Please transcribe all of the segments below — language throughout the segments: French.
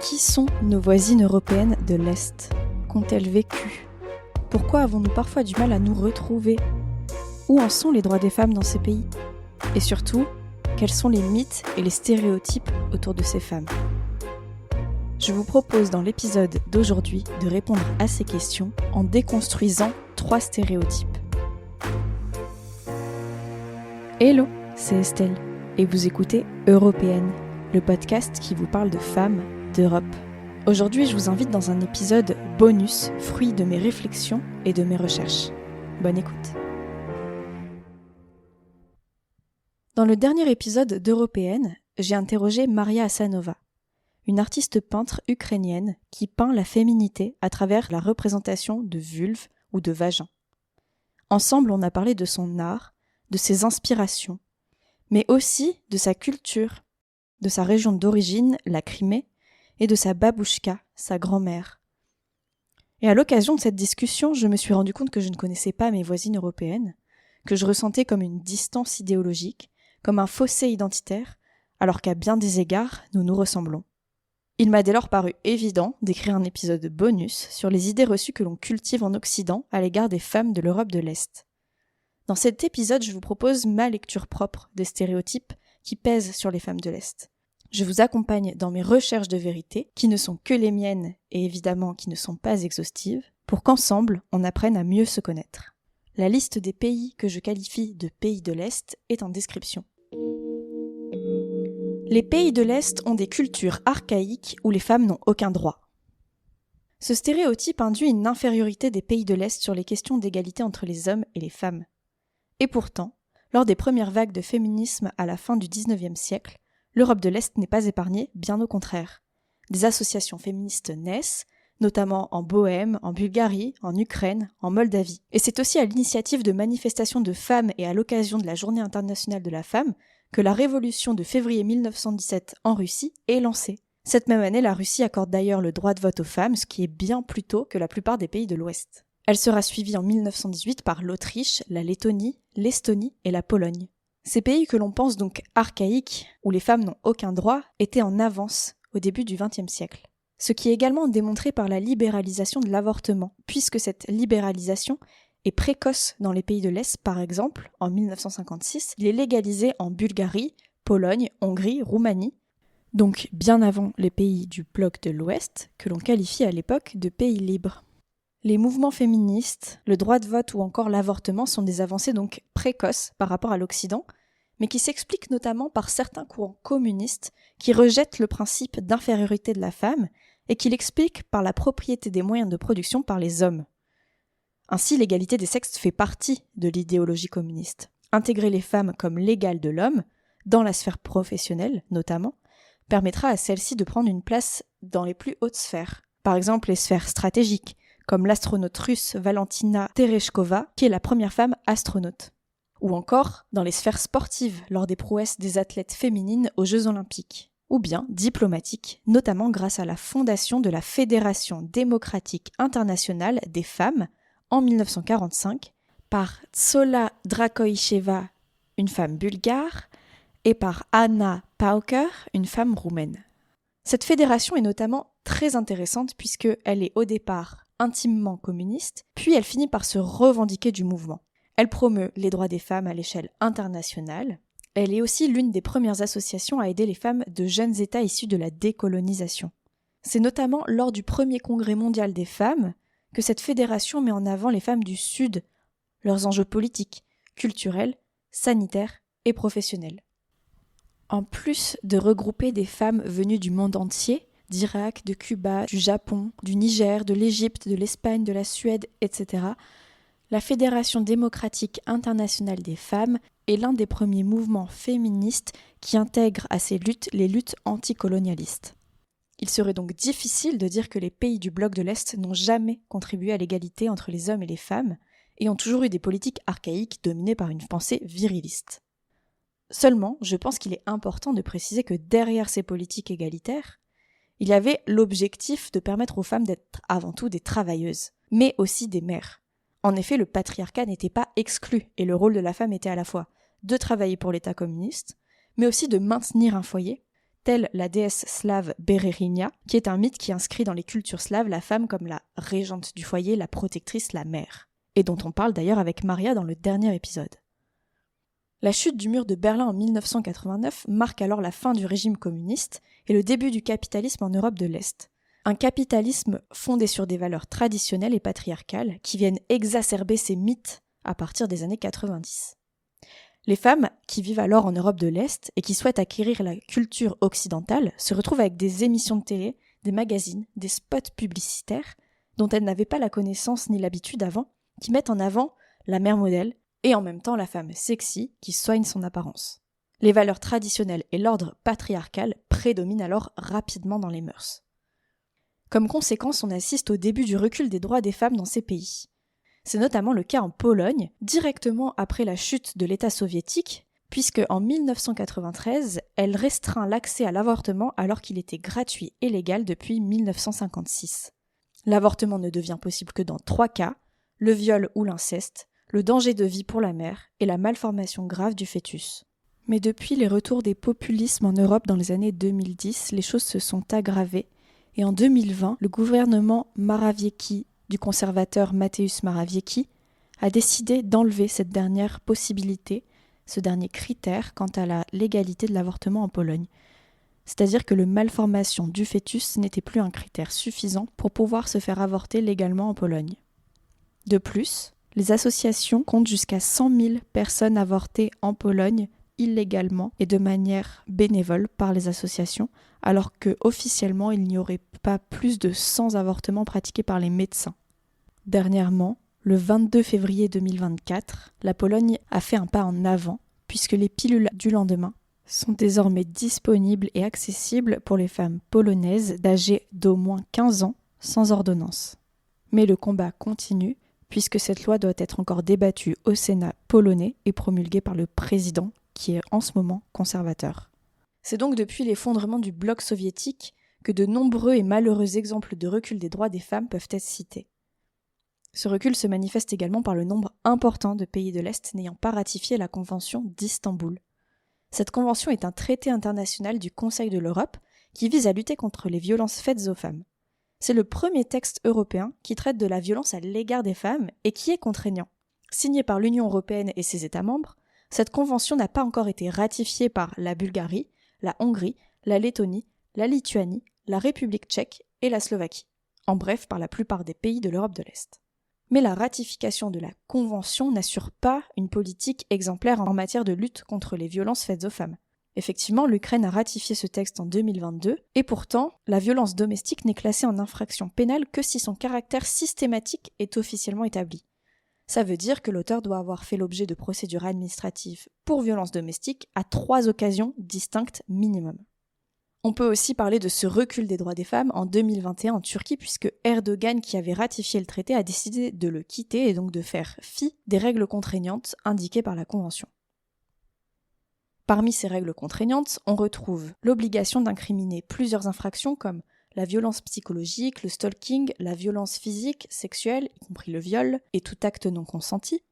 Qui sont nos voisines européennes de l'Est? Qu'ont-elles vécu? Pourquoi avons-nous parfois du mal à nous retrouver? Où en sont les droits des femmes dans ces pays? Et surtout, quels sont les mythes et les stéréotypes autour de ces femmes? Je vous propose dans l'épisode d'aujourd'hui de répondre à ces questions en déconstruisant 3 stéréotypes. Hello, c'est Estelle et vous écoutez Européenne, le podcast qui vous parle de femmes d'Europe. Aujourd'hui, je vous invite dans un épisode bonus, fruit de mes réflexions et de mes recherches. Bonne écoute. Dans le dernier épisode d'Européenne, j'ai interrogé Maria Hasanova, une artiste peintre ukrainienne qui peint la féminité à travers la représentation de vulve ou de vagin. Ensemble, on a parlé de son art, de ses inspirations, mais aussi de sa culture, de sa région d'origine, la Crimée, et de sa babouchka, sa grand-mère. Et à l'occasion de cette discussion, je me suis rendu compte que je ne connaissais pas mes voisines européennes, que je ressentais comme une distance idéologique, comme un fossé identitaire, alors qu'à bien des égards, nous nous ressemblons. Il m'a dès lors paru évident d'écrire un épisode bonus sur les idées reçues que l'on cultive en Occident à l'égard des femmes de l'Europe de l'Est. Dans cet épisode, je vous propose ma lecture propre des stéréotypes qui pèsent sur les femmes de l'Est. Je vous accompagne dans mes recherches de vérité, qui ne sont que les miennes et évidemment qui ne sont pas exhaustives, pour qu'ensemble, on apprenne à mieux se connaître. La liste des pays que je qualifie de pays de l'Est est en description. Les pays de l'Est ont des cultures archaïques où les femmes n'ont aucun droit. Ce stéréotype induit une infériorité des pays de l'Est sur les questions d'égalité entre les hommes et les femmes. Et pourtant, lors des premières vagues de féminisme à la fin du XIXe siècle, l'Europe de l'Est n'est pas épargnée, bien au contraire. Des associations féministes naissent, notamment en Bohême, en Bulgarie, en Ukraine, en Moldavie. Et c'est aussi à l'initiative de manifestations de femmes et à l'occasion de la Journée internationale de la femme que la révolution de février 1917 en Russie est lancée. Cette même année, la Russie accorde d'ailleurs le droit de vote aux femmes, ce qui est bien plus tôt que la plupart des pays de l'Ouest. Elle sera suivie en 1918 par l'Autriche, la Lettonie, l'Estonie et la Pologne. Ces pays que l'on pense donc archaïques, où les femmes n'ont aucun droit, étaient en avance au début du XXe siècle. Ce qui est également démontré par la libéralisation de l'avortement, puisque cette libéralisation est précoce dans les pays de l'Est. Par exemple, en 1956, il est légalisé en Bulgarie, Pologne, Hongrie, Roumanie, donc bien avant les pays du bloc de l'Ouest, que l'on qualifie à l'époque de pays libres. Les mouvements féministes, le droit de vote ou encore l'avortement sont des avancées donc précoces par rapport à l'Occident, mais qui s'expliquent notamment par certains courants communistes qui rejettent le principe d'infériorité de la femme et qui l'expliquent par la propriété des moyens de production par les hommes. Ainsi, l'égalité des sexes fait partie de l'idéologie communiste. Intégrer les femmes comme l'égale de l'homme, dans la sphère professionnelle notamment, permettra à celle-ci de prendre une place dans les plus hautes sphères. Par exemple, les sphères stratégiques, comme l'astronaute russe Valentina Tereshkova, qui est la première femme astronaute. Ou encore dans les sphères sportives, lors des prouesses des athlètes féminines aux Jeux Olympiques. Ou bien diplomatiques, notamment grâce à la fondation de la Fédération démocratique internationale des femmes, en 1945, par Tsola Drakoïcheva, une femme bulgare, et par Anna Pauker, une femme roumaine. Cette fédération est notamment très intéressante puisqu'elle est au départ intimement communiste, puis elle finit par se revendiquer du mouvement. Elle promeut les droits des femmes à l'échelle internationale. Elle est aussi l'une des premières associations à aider les femmes de jeunes États issus de la décolonisation. C'est notamment lors du premier congrès mondial des femmes que cette fédération met en avant les femmes du Sud, leurs enjeux politiques, culturels, sanitaires et professionnels. En plus de regrouper des femmes venues du monde entier, d'Irak, de Cuba, du Japon, du Niger, de l'Égypte, de l'Espagne, de la Suède, etc., la Fédération démocratique internationale des femmes est l'un des premiers mouvements féministes qui intègre à ses luttes les luttes anticolonialistes. Il serait donc difficile de dire que les pays du bloc de l'Est n'ont jamais contribué à l'égalité entre les hommes et les femmes et ont toujours eu des politiques archaïques dominées par une pensée viriliste. Seulement, je pense qu'il est important de préciser que derrière ces politiques égalitaires, il y avait l'objectif de permettre aux femmes d'être avant tout des travailleuses, mais aussi des mères. En effet, le patriarcat n'était pas exclu et le rôle de la femme était à la fois de travailler pour l'État communiste, mais aussi de maintenir un foyer, telle la déesse slave Bererinia, qui est un mythe qui inscrit dans les cultures slaves la femme comme la régente du foyer, la protectrice, la mère, et dont on parle d'ailleurs avec Maria dans le dernier épisode. La chute du mur de Berlin en 1989 marque alors la fin du régime communiste et le début du capitalisme en Europe de l'Est. Un capitalisme fondé sur des valeurs traditionnelles et patriarcales qui viennent exacerber ces mythes à partir des années 90. Les femmes qui vivent alors en Europe de l'Est et qui souhaitent acquérir la culture occidentale se retrouvent avec des émissions de télé, des magazines, des spots publicitaires dont elles n'avaient pas la connaissance ni l'habitude avant, qui mettent en avant la mère modèle et en même temps la femme sexy qui soigne son apparence. Les valeurs traditionnelles et l'ordre patriarcal prédominent alors rapidement dans les mœurs. Comme conséquence, on assiste au début du recul des droits des femmes dans ces pays. C'est notamment le cas en Pologne, directement après la chute de l'État soviétique, puisque en 1993, elle restreint l'accès à l'avortement alors qu'il était gratuit et légal depuis 1956. L'avortement ne devient possible que dans 3 cas, le viol ou l'inceste, le danger de vie pour la mère et la malformation grave du fœtus. Mais depuis les retours des populismes en Europe dans les années 2010, les choses se sont aggravées et en 2020, le gouvernement Morawiecki du conservateur Mateusz Morawiecki a décidé d'enlever cette dernière possibilité, ce dernier critère quant à la légalité de l'avortement en Pologne. C'est-à-dire que le malformation du fœtus n'était plus un critère suffisant pour pouvoir se faire avorter légalement en Pologne. De plus, les associations comptent jusqu'à 100 000 personnes avortées en Pologne illégalement et de manière bénévole par les associations, alors qu'officiellement il n'y aurait pas plus de 100 avortements pratiqués par les médecins. Dernièrement, le 22 février 2024, la Pologne a fait un pas en avant, puisque les pilules du lendemain sont désormais disponibles et accessibles pour les femmes polonaises d'âge d'au moins 15 ans sans ordonnance. Mais le combat continue, puisque cette loi doit être encore débattue au Sénat polonais et promulguée par le président, qui est en ce moment conservateur. C'est donc depuis l'effondrement du bloc soviétique que de nombreux et malheureux exemples de recul des droits des femmes peuvent être cités. Ce recul se manifeste également par le nombre important de pays de l'Est n'ayant pas ratifié la Convention d'Istanbul. Cette convention est un traité international du Conseil de l'Europe qui vise à lutter contre les violences faites aux femmes. C'est le premier texte européen qui traite de la violence à l'égard des femmes et qui est contraignant. Signé par l'Union européenne et ses États membres, cette convention n'a pas encore été ratifiée par la Bulgarie, la Hongrie, la Lettonie, la Lituanie, la République tchèque et la Slovaquie. En bref, par la plupart des pays de l'Europe de l'Est. Mais la ratification de la Convention n'assure pas une politique exemplaire en matière de lutte contre les violences faites aux femmes. Effectivement, l'Ukraine a ratifié ce texte en 2022, et pourtant, la violence domestique n'est classée en infraction pénale que si son caractère systématique est officiellement établi. Ça veut dire que l'auteur doit avoir fait l'objet de procédures administratives pour violence domestique à 3 occasions distinctes minimum. On peut aussi parler de ce recul des droits des femmes en 2021 en Turquie, puisque Erdogan, qui avait ratifié le traité, a décidé de le quitter et donc de faire fi des règles contraignantes indiquées par la Convention. Parmi ces règles contraignantes, on retrouve l'obligation d'incriminer plusieurs infractions comme la violence psychologique, le stalking, la violence physique, sexuelle, y compris le viol et tout acte non consenti,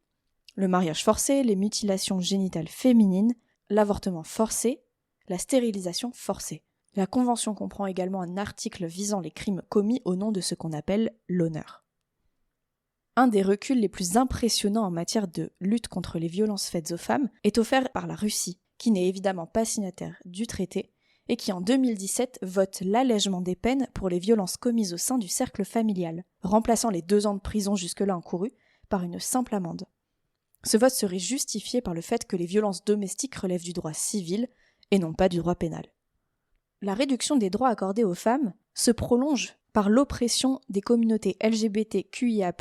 le mariage forcé, les mutilations génitales féminines, l'avortement forcé, la stérilisation forcée. La Convention comprend également un article visant les crimes commis au nom de ce qu'on appelle l'honneur. Un des reculs les plus impressionnants en matière de lutte contre les violences faites aux femmes est offert par la Russie, qui n'est évidemment pas signataire du traité, et qui en 2017 vote l'allègement des peines pour les violences commises au sein du cercle familial, remplaçant les 2 ans de prison jusque-là encourus par une simple amende. Ce vote serait justifié par le fait que les violences domestiques relèvent du droit civil et non pas du droit pénal. La réduction des droits accordés aux femmes se prolonge par l'oppression des communautés LGBTQIA+,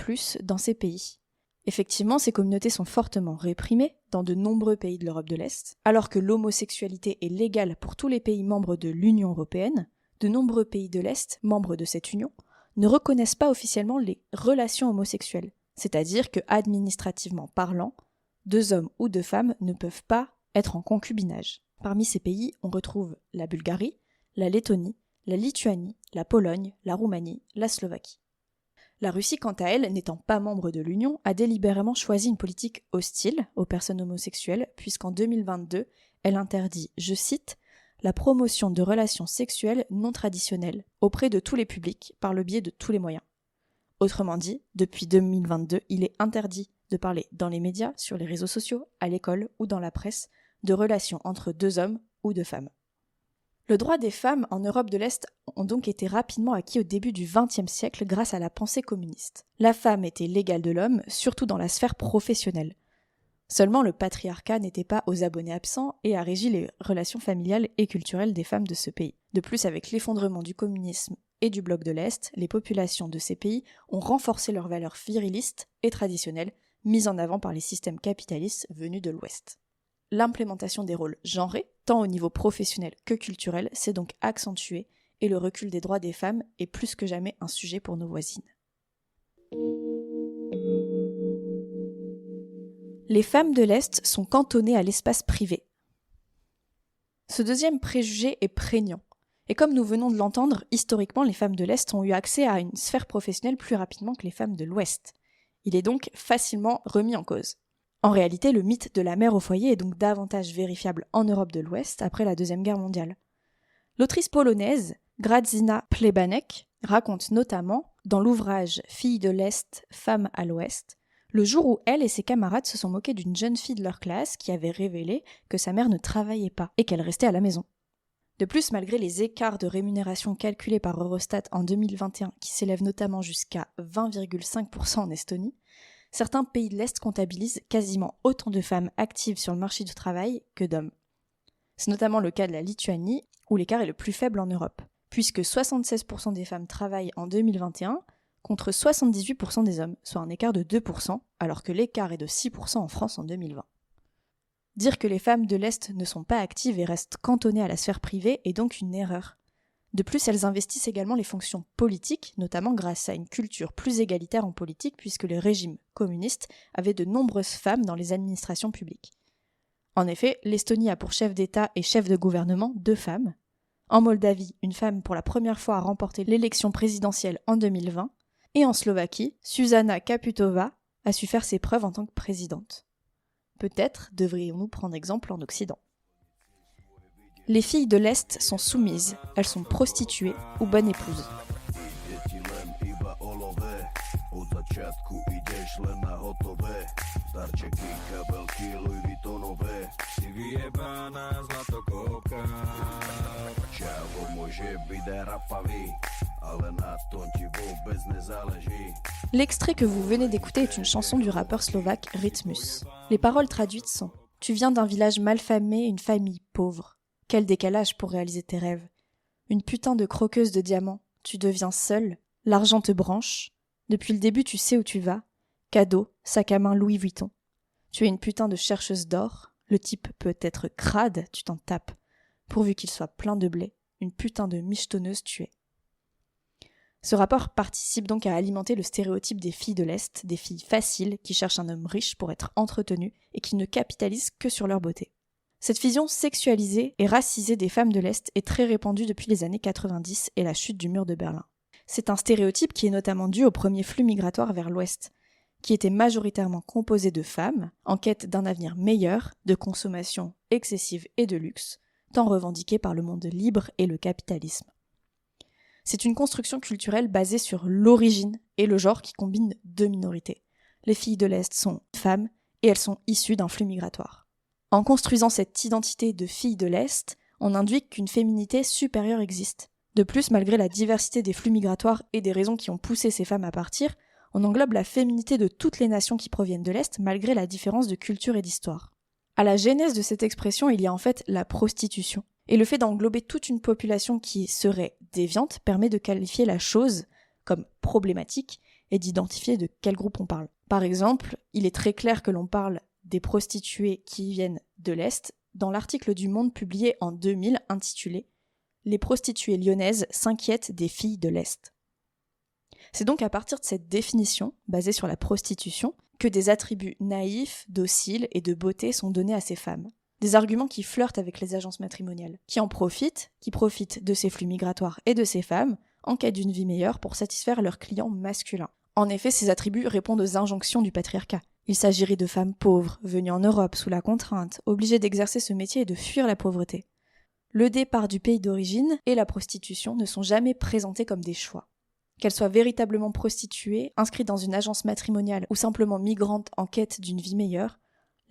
dans ces pays. Effectivement, ces communautés sont fortement réprimées dans de nombreux pays de l'Europe de l'Est, alors que l'homosexualité est légale pour tous les pays membres de l'Union européenne. De nombreux pays de l'Est, membres de cette union, ne reconnaissent pas officiellement les relations homosexuelles, c'est-à-dire que, administrativement parlant, 2 hommes ou 2 femmes ne peuvent pas être en concubinage. Parmi ces pays, on retrouve la Bulgarie, la Lettonie, la Lituanie, la Pologne, la Roumanie, la Slovaquie. La Russie, quant à elle, n'étant pas membre de l'Union, a délibérément choisi une politique hostile aux personnes homosexuelles, puisqu'en 2022, elle interdit, je cite, « la promotion de relations sexuelles non traditionnelles auprès de tous les publics par le biais de tous les moyens. Autrement dit, depuis 2022, il est interdit de parler dans les médias, sur les réseaux sociaux, à l'école ou dans la presse de relations entre deux hommes ou deux femmes. Le droit des femmes en Europe de l'Est ont donc été rapidement acquis au début du XXe siècle grâce à la pensée communiste. La femme était l'égale de l'homme, surtout dans la sphère professionnelle. Seulement le patriarcat n'était pas aux abonnés absents et a régi les relations familiales et culturelles des femmes de ce pays. De plus, avec l'effondrement du communisme et du bloc de l'Est, les populations de ces pays ont renforcé leurs valeurs virilistes et traditionnelles, mises en avant par les systèmes capitalistes venus de l'Ouest. L'implémentation des rôles genrés, tant au niveau professionnel que culturel, s'est donc accentuée et le recul des droits des femmes est plus que jamais un sujet pour nos voisines. Les femmes de l'Est sont cantonnées à l'espace privé. Ce deuxième préjugé est prégnant. Et comme nous venons de l'entendre, historiquement, les femmes de l'Est ont eu accès à une sphère professionnelle plus rapidement que les femmes de l'Ouest. Il est donc facilement remis en cause. En réalité, le mythe de la mère au foyer est donc davantage vérifiable en Europe de l'Ouest après la Deuxième Guerre mondiale. L'autrice polonaise Grażyna Plebanek raconte notamment, dans l'ouvrage « Filles de l'Est, femmes à l'Ouest », le jour où elle et ses camarades se sont moqués d'une jeune fille de leur classe qui avait révélé que sa mère ne travaillait pas et qu'elle restait à la maison. De plus, malgré les écarts de rémunération calculés par Eurostat en 2021 qui s'élèvent notamment jusqu'à 20,5% en Estonie, certains pays de l'Est comptabilisent quasiment autant de femmes actives sur le marché du travail que d'hommes. C'est notamment le cas de la Lituanie, où l'écart est le plus faible en Europe, puisque 76% des femmes travaillent en 2021 contre 78% des hommes, soit un écart de 2%, alors que l'écart est de 6% en France en 2020. Dire que les femmes de l'Est ne sont pas actives et restent cantonnées à la sphère privée est donc une erreur. De plus, elles investissent également les fonctions politiques, notamment grâce à une culture plus égalitaire en politique, puisque le régime communiste avait de nombreuses femmes dans les administrations publiques. En effet, l'Estonie a pour chef d'État et chef de gouvernement 2 femmes. En Moldavie, une femme pour la première fois a remporté l'élection présidentielle en 2020. Et en Slovaquie, Zuzana Čaputová a su faire ses preuves en tant que présidente. Peut-être devrions-nous prendre exemple en Occident. Les filles de l'Est sont soumises, elles sont prostituées ou bonnes épouses. L'extrait que vous venez d'écouter est une chanson du rappeur slovaque Rytmus. Les paroles traduites sont « Tu viens d'un village malfamé, une famille pauvre. Quel décalage pour réaliser tes rêves. Une putain de croqueuse de diamants, tu deviens seule, l'argent te branche. Depuis le début, tu sais où tu vas. Cadeau, sac à main Louis Vuitton. Tu es une putain de chercheuse d'or. Le type peut être crade, tu t'en tapes. Pourvu qu'il soit plein de blé, une putain de michetonneuse tu es. » Ce rapport participe donc à alimenter le stéréotype des filles de l'Est, des filles faciles qui cherchent un homme riche pour être entretenues et qui ne capitalisent que sur leur beauté. Cette vision sexualisée et racisée des femmes de l'Est est très répandue depuis les années 90 et la chute du mur de Berlin. C'est un stéréotype qui est notamment dû au premier flux migratoire vers l'Ouest, qui était majoritairement composé de femmes en quête d'un avenir meilleur, de consommation excessive et de luxe, tant revendiqué par le monde libre et le capitalisme. C'est une construction culturelle basée sur l'origine et le genre qui combine 2 minorités. Les filles de l'Est sont femmes et elles sont issues d'un flux migratoire. En construisant cette identité de filles de l'Est, on induit qu'une féminité supérieure existe. De plus, malgré la diversité des flux migratoires et des raisons qui ont poussé ces femmes à partir, on englobe la féminité de toutes les nations qui proviennent de l'Est malgré la différence de culture et d'histoire. À la genèse de cette expression, il y a en fait la prostitution. Et le fait d'englober toute une population qui serait déviante permet de qualifier la chose comme problématique et d'identifier de quel groupe on parle. Par exemple, il est très clair que l'on parle des prostituées qui viennent de l'Est dans l'article du Monde publié en 2000 intitulé « Les prostituées lyonnaises s'inquiètent des filles de l'Est ». C'est donc à partir de cette définition, basée sur la prostitution, que des attributs naïfs, dociles et de beauté sont donnés à ces femmes. Des arguments qui flirtent avec les agences matrimoniales, qui profitent de ces flux migratoires et de ces femmes en quête d'une vie meilleure pour satisfaire leurs clients masculins. En effet, ces attributs répondent aux injonctions du patriarcat. Il s'agirait de femmes pauvres, venues en Europe sous la contrainte, obligées d'exercer ce métier et de fuir la pauvreté. Le départ du pays d'origine et la prostitution ne sont jamais présentés comme des choix. Qu'elle soit véritablement prostituée, inscrite dans une agence matrimoniale ou simplement migrante en quête d'une vie meilleure,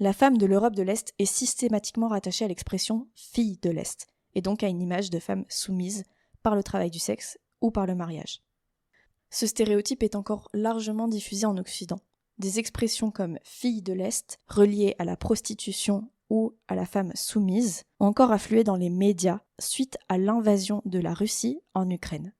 la femme de l'Europe de l'Est est systématiquement rattachée à l'expression « fille de l'Est » et donc à une image de femme soumise par le travail du sexe ou par le mariage. Ce stéréotype est encore largement diffusé en Occident. Des expressions comme « fille de l'Est » reliées à la prostitution ou à la femme soumise ont encore afflué dans les médias suite à l'invasion de la Russie en Ukraine.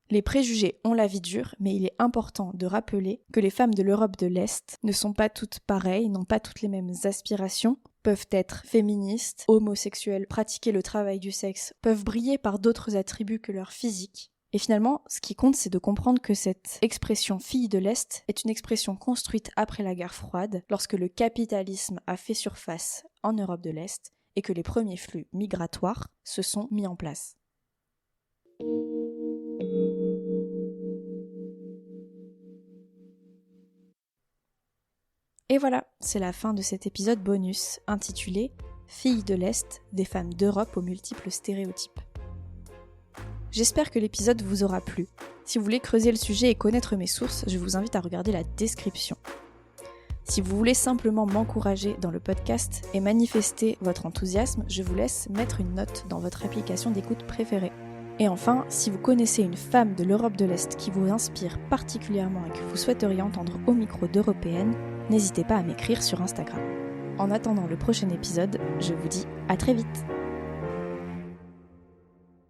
Les préjugés ont la vie dure, mais il est important de rappeler que les femmes de l'Europe de l'Est ne sont pas toutes pareilles, n'ont pas toutes les mêmes aspirations, peuvent être féministes, homosexuelles, pratiquer le travail du sexe, peuvent briller par d'autres attributs que leur physique. Et finalement, ce qui compte, c'est de comprendre que cette expression « fille de l'Est » est une expression construite après la guerre froide, lorsque le capitalisme a fait surface en Europe de l'Est et que les premiers flux migratoires se sont mis en place. Et voilà, c'est la fin de cet épisode bonus intitulé « Filles de l'Est, des femmes d'Europe aux multiples stéréotypes ». J'espère que l'épisode vous aura plu. Si vous voulez creuser le sujet et connaître mes sources, je vous invite à regarder la description. Si vous voulez simplement m'encourager dans le podcast et manifester votre enthousiasme, je vous laisse mettre une note dans votre application d'écoute préférée. Et enfin, si vous connaissez une femme de l'Europe de l'Est qui vous inspire particulièrement et que vous souhaiteriez entendre au micro d'Européenne, n'hésitez pas à m'écrire sur Instagram. En attendant le prochain épisode, je vous dis à très vite.